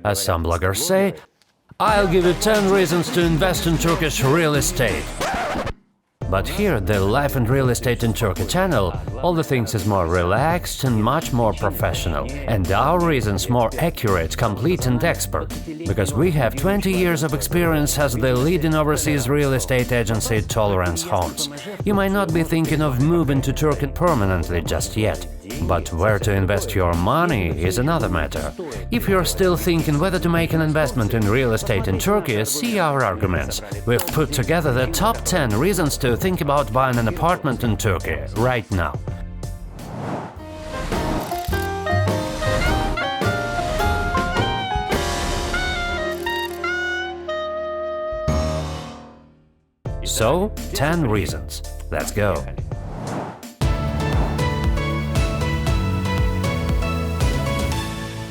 As some bloggers say, I'll give you 10 reasons to invest in Turkish real estate. But here at the Life and Real Estate in Turkey channel, all the things is more relaxed and much more professional, and our reasons more accurate, complete and expert. Because we have 20 years of experience as the leading overseas real estate agency Tolerance Homes. You might not be thinking of moving to Turkey permanently just yet. But where to invest your money is another matter. If you're still thinking whether to make an investment in real estate in Turkey, see our arguments. We've put together the top 10 reasons to think about buying an apartment in Turkey right now. So, 10 reasons. Let's go.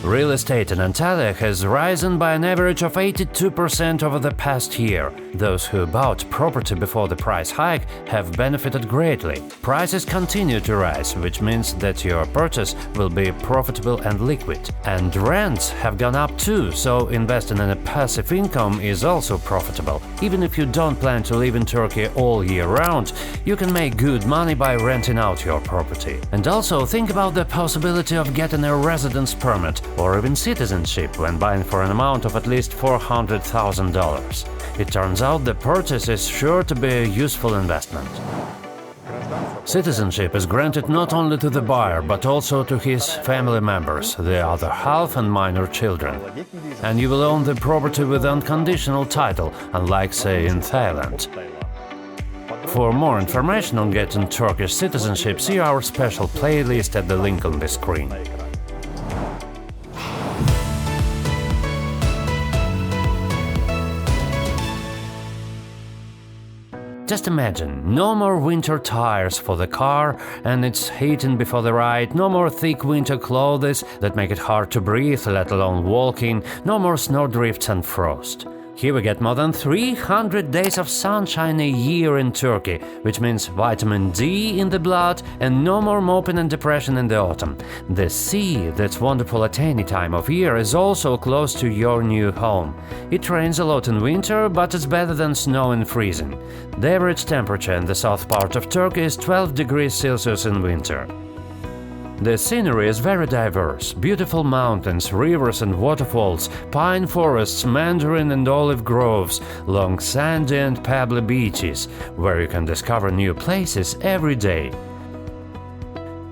Real estate in Antalya has risen by an average of 82% over the past year. Those who bought property before the price hike have benefited greatly. Prices continue to rise, which means that your purchase will be profitable and liquid. And rents have gone up too, so investing in a passive income is also profitable. Even if you don't plan to live in Turkey all year round, you can make good money by renting out your property. And also think about the possibility of getting a residence permit or even citizenship when buying for an amount of at least $400,000. It turns out the purchase is sure to be a useful investment. Citizenship is granted not only to the buyer, but also to his family members, the other half and minor children. And you will own the property with unconditional title, unlike, say, in Thailand. For more information on getting Turkish citizenship, see our special playlist at the link on the screen. Just imagine, no more winter tires for the car and its heating before the ride, no more thick winter clothes that make it hard to breathe, let alone walking, no more snowdrifts and frost. Here we get more than 300 days of sunshine a year in Turkey, which means vitamin D in the blood and no more moping and depression in the autumn. The sea, that's wonderful at any time of year, is also close to your new home. It rains a lot in winter, but it's better than snow and freezing. The average temperature in the south part of Turkey is 12 degrees Celsius in winter. The scenery is very diverse: beautiful mountains, rivers and waterfalls, pine forests, mandarin and olive groves, long sandy and pebbly beaches, where you can discover new places every day.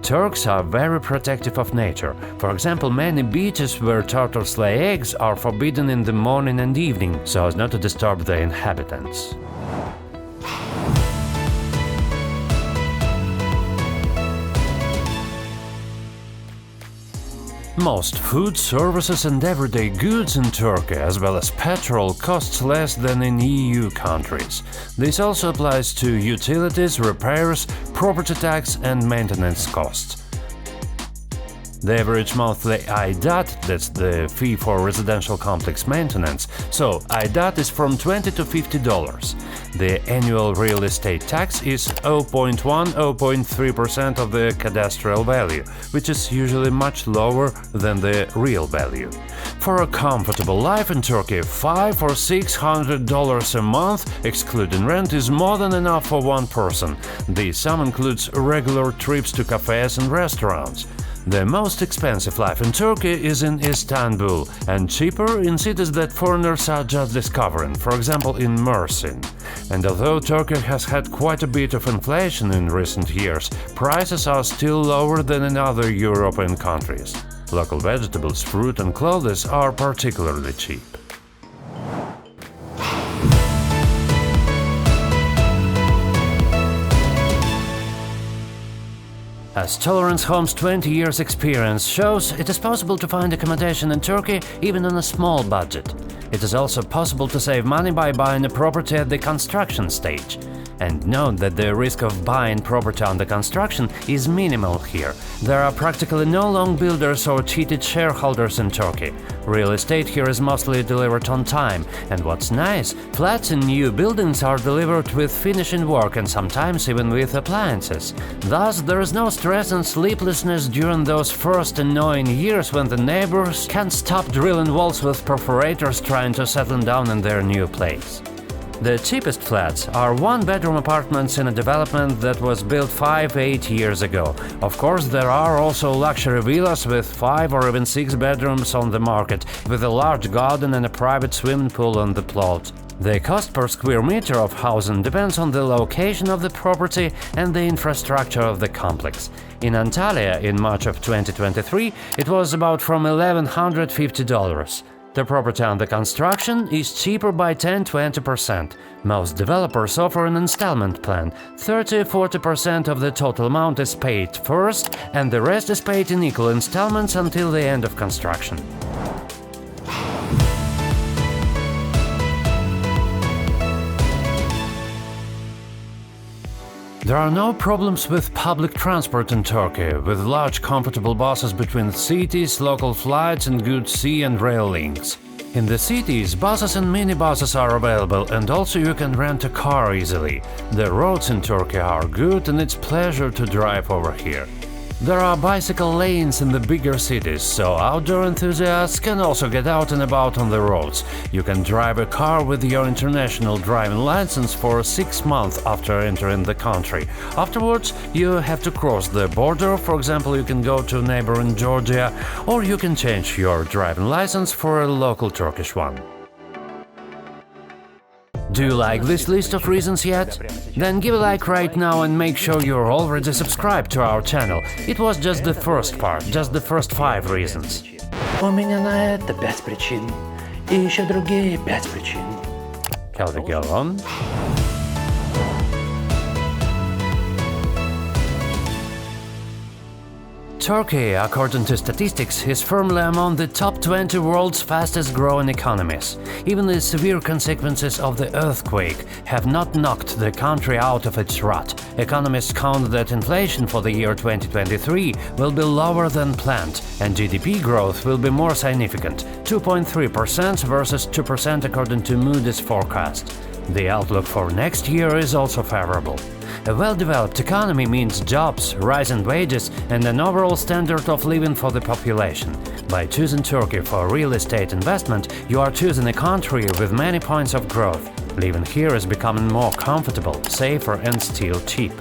Turks are very protective of nature. For example, many beaches where turtles lay eggs are forbidden in the morning and evening, so as not to disturb the inhabitants. Most food, services and everyday goods in Turkey, as well as petrol, costs less than in EU countries. This also applies to utilities, repairs, property tax and maintenance costs. The average monthly IDAT, that's the fee for residential complex maintenance, so IDAT is from $20 to $50. The annual real estate tax is 0.1–0.3% of the cadastral value, which is usually much lower than the real value. For a comfortable life in Turkey, $500 or $600 a month, excluding rent, is more than enough for one person. This sum includes regular trips to cafes and restaurants. The most expensive life in Turkey is in Istanbul, and cheaper in cities that foreigners are just discovering, for example in Mersin. And although Turkey has had quite a bit of inflation in recent years, prices are still lower than in other European countries. Local vegetables, fruit and clothes are particularly cheap. As Tolerance Homes' 20 years experience shows, it is possible to find accommodation in Turkey even on a small budget. It is also possible to save money by buying a property at the construction stage. And note that the risk of buying property under construction is minimal here. There are practically no long builders or cheated shareholders in Turkey. Real estate here is mostly delivered on time, and what's nice, flats in new buildings are delivered with finishing work and sometimes even with appliances. Thus, there is no stress and sleeplessness during those first annoying years when the neighbors can't stop drilling walls with perforators trying to settle down in their new place. The cheapest flats are one-bedroom apartments in a development that was built 5-8 years ago. Of course, there are also luxury villas with 5 or even 6 bedrooms on the market, with a large garden and a private swimming pool on the plot. The cost per square meter of housing depends on the location of the property and the infrastructure of the complex. In Antalya, in March of 2023, it was about from $1,150. The property under construction is cheaper by 10–20%. Most developers offer an installment plan. 30–40% of the total amount is paid first, and the rest is paid in equal installments until the end of construction. There are no problems with public transport in Turkey, with large comfortable buses between cities, local flights and good sea and rail links. In the cities, buses and minibuses are available, and also you can rent a car easily. The roads in Turkey are good and it's a pleasure to drive over here. There are bicycle lanes in the bigger cities, so outdoor enthusiasts can also get out and about on the roads. You can drive a car with your international driving license for 6 months after entering the country. Afterwards, you have to cross the border. For example, you can go to neighboring Georgia, or you can change your driving license for a local Turkish one. Do you like this list of reasons yet? Then give a like right now and make sure you're already subscribed to our channel. It was just the first part, just the first 5 reasons. У меня на это 5 причин, и еще другие 5 причин. Shall we go on? Turkey, according to statistics, is firmly among the top 20 world's fastest-growing economies. Even the severe consequences of the earthquake have not knocked the country out of its rut. Economists count that inflation for the year 2023 will be lower than planned, and GDP growth will be more significant, 2.3% versus 2% according to Moody's forecast. The outlook for next year is also favorable. A well-developed economy means jobs, rising wages, and an overall standard of living for the population. By choosing Turkey for real estate investment, you are choosing a country with many points of growth. Living here is becoming more comfortable, safer, and still cheap.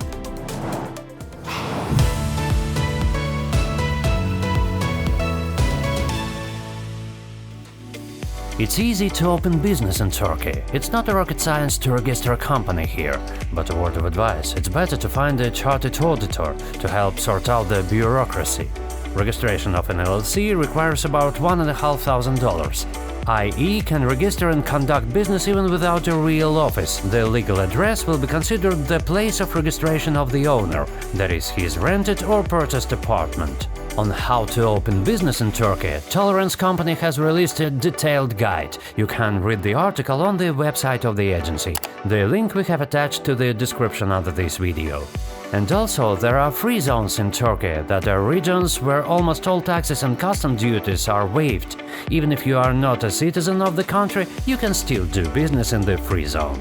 It's easy to open business in Turkey. It's not a rocket science to register a company here. But a word of advice, it's better to find a chartered auditor to help sort out the bureaucracy. Registration of an LLC requires about $1,500. i.e. can register and conduct business even without a real office. The legal address will be considered the place of registration of the owner, that is, his rented or purchased apartment. On how to open business in Turkey, Tolerance Company has released a detailed guide. You can read the article on the website of the agency. The link we have attached to the description under this video. And also, there are free zones in Turkey that are regions where almost all taxes and custom duties are waived. Even if you are not a citizen of the country, you can still do business in the free zone.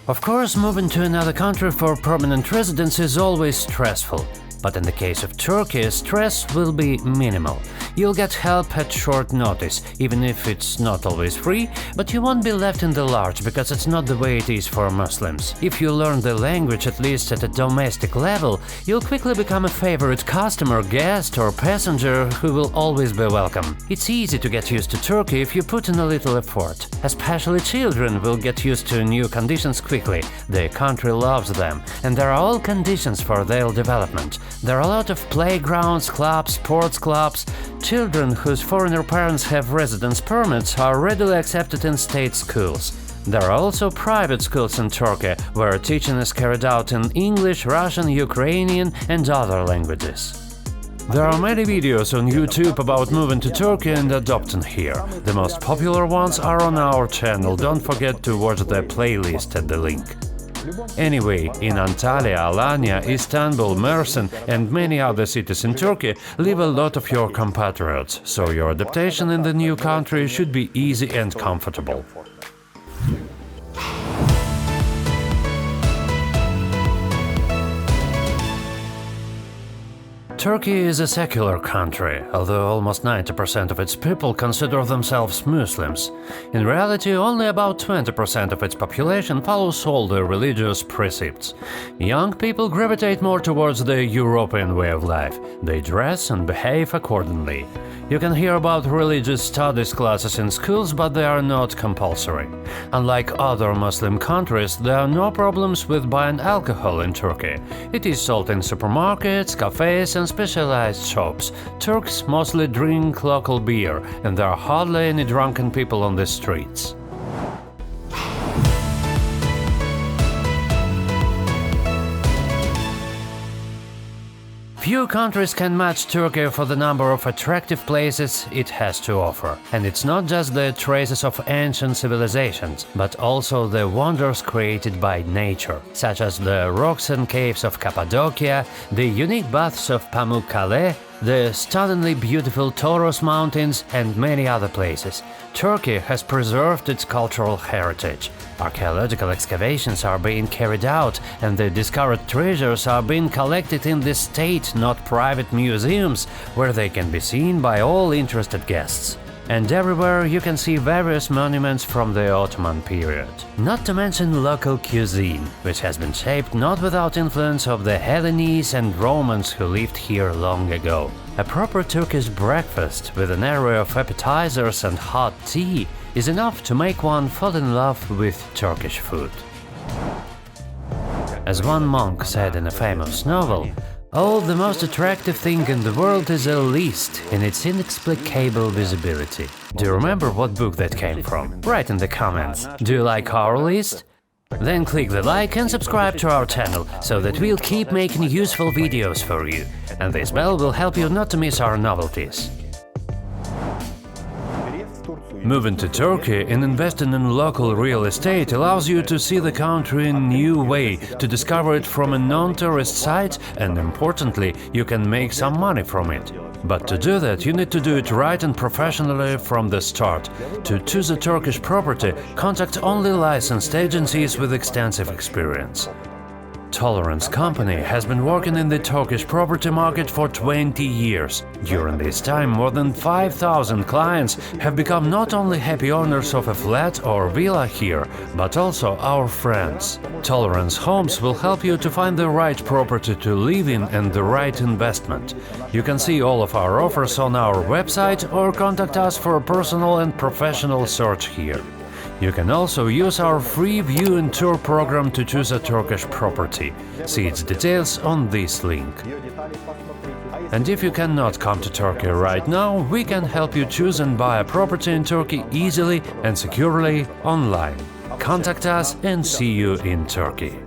Of course, moving to another country for permanent residence is always stressful. But in the case of Turkey, stress will be minimal. You'll get help at short notice, even if it's not always free, but you won't be left in the lurch because it's not the way it is for Muslims. If you learn the language at least at a domestic level, you'll quickly become a favorite customer, guest or passenger who will always be welcome. It's easy to get used to Turkey if you put in a little effort. Especially children will get used to new conditions quickly. The country loves them, and there are all conditions for their development. There are a lot of playgrounds, clubs, sports clubs. Children whose foreigner parents have residence permits are readily accepted in state schools. There are also private schools in Turkey, where teaching is carried out in English, Russian, Ukrainian and other languages. There are many videos on YouTube about moving to Turkey and adopting here. The most popular ones are on our channel, don't forget to watch the playlist at the link. Anyway, in Antalya, Alanya, Istanbul, Mersin and many other cities in Turkey live a lot of your compatriots, so your adaptation in the new country should be easy and comfortable. Turkey is a secular country, although almost 90% of its people consider themselves Muslims. In reality, only about 20% of its population follows all the religious precepts. Young people gravitate more towards the European way of life. They dress and behave accordingly. You can hear about religious studies classes in schools, but they are not compulsory. Unlike other Muslim countries, there are no problems with buying alcohol in Turkey. It is sold in supermarkets, cafes and specialized shops. Turks mostly drink local beer, and there are hardly any drunken people on the streets. Few countries can match Turkey for the number of attractive places it has to offer. And it's not just the traces of ancient civilizations, but also the wonders created by nature, such as the rocks and caves of Cappadocia, the unique baths of Pamukkale, the stunningly beautiful Taurus Mountains and many other places. Turkey has preserved its cultural heritage. Archaeological excavations are being carried out and the discovered treasures are being collected in the state, not private museums, where they can be seen by all interested guests. And everywhere you can see various monuments from the Ottoman period. Not to mention local cuisine, which has been shaped not without influence of the Hellenes and Romans who lived here long ago. A proper Turkish breakfast with an array of appetizers and hot tea is enough to make one fall in love with Turkish food. As one monk said in a famous novel, "Oh, the most attractive thing in the world is a list in its inexplicable visibility." Do you remember what book that came from? Write in the comments. Do you like our list? Then click the like and subscribe to our channel, so that we'll keep making useful videos for you. And this bell will help you not to miss our novelties. Moving to Turkey and investing in local real estate allows you to see the country in a new way, to discover it from a non-tourist site, and importantly, you can make some money from it. But to do that, you need to do it right and professionally from the start. To choose a Turkish property, contact only licensed agencies with extensive experience. Tolerance Company has been working in the Turkish property market for 20 years. During this time, more than 5,000 clients have become not only happy owners of a flat or villa here, but also our friends. Tolerance Homes will help you to find the right property to live in and the right investment. You can see all of our offers on our website or contact us for a personal and professional search here. You can also use our free view and tour program to choose a Turkish property. See its details on this link. And if you cannot come to Turkey right now, we can help you choose and buy a property in Turkey easily and securely online. Contact us and see you in Turkey.